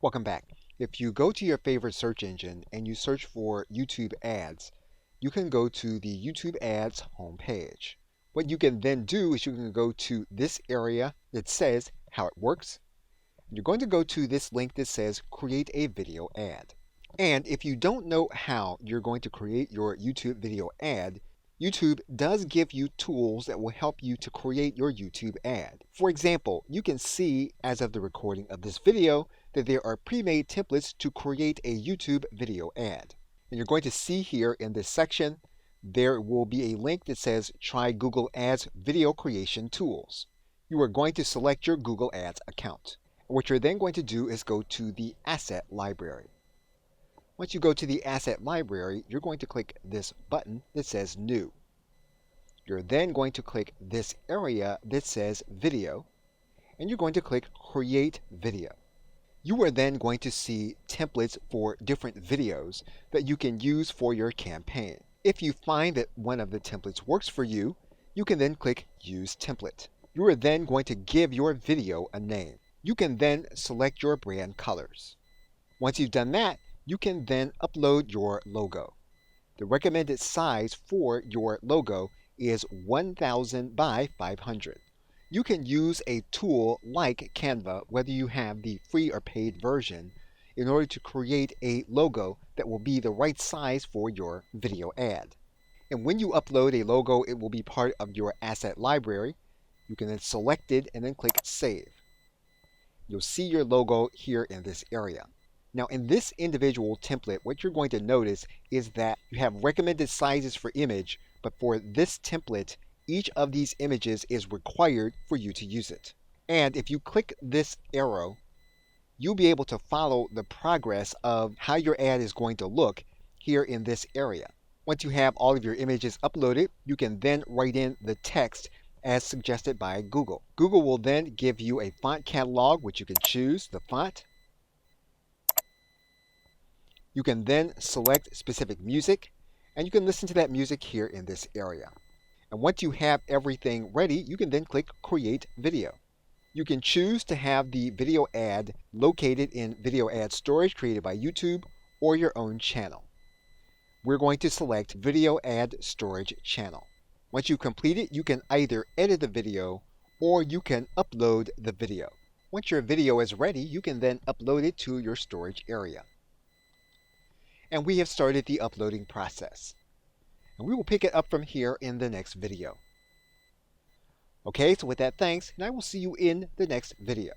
Welcome back. If you go to your favorite search engine and you search for YouTube ads, you can go to the YouTube ads homepage. What you can then do is you can go to this area that says how it works. You're going to go to this link that says create a video ad. And if you don't know how you're going to create your YouTube video ad, YouTube does give you tools that will help you to create your YouTube ad. For example, you can see as of the recording of this video that there are pre-made templates to create a YouTube video ad. And you're going to see here in this section, there will be a link that says try Google Ads video creation tools. You are going to select your Google Ads account. What you're then going to do is go to the asset library. Once you go to the asset library, you're going to click this button that says New. You're then going to click this area that says Video, and you're going to click Create Video. You are then going to see templates for different videos that you can use for your campaign. If you find that one of the templates works for you, you can then click Use Template. You are then going to give your video a name. You can then select your brand colors. Once you've done that, you can then upload your logo. The recommended size for your logo is 1000 by 500. You can use a tool like Canva, whether you have the free or paid version, in order to create a logo that will be the right size for your video ad. And when you upload a logo, it will be part of your asset library. You can then select it and then click Save. You'll see your logo here in this area. Now in this individual template, what you're going to notice is that you have recommended sizes for image, but for this template, each of these images is required for you to use it. And if you click this arrow, you'll be able to follow the progress of how your ad is going to look here in this area. Once you have all of your images uploaded, you can then write in the text as suggested by Google. Google will then give you a font catalog, which you can choose the font. You can then select specific music, and you can listen to that music here in this area. And once you have everything ready, you can then click Create Video. You can choose to have the video ad located in video ad storage created by YouTube or your own channel. We're going to select Video Ad Storage Channel. Once you complete it, you can either edit the video or you can upload the video. Once your video is ready, you can then upload it to your storage area. And we have started the uploading process. And we will pick it up from here in the next video. Okay, so with that, thanks, and I will see you in the next video.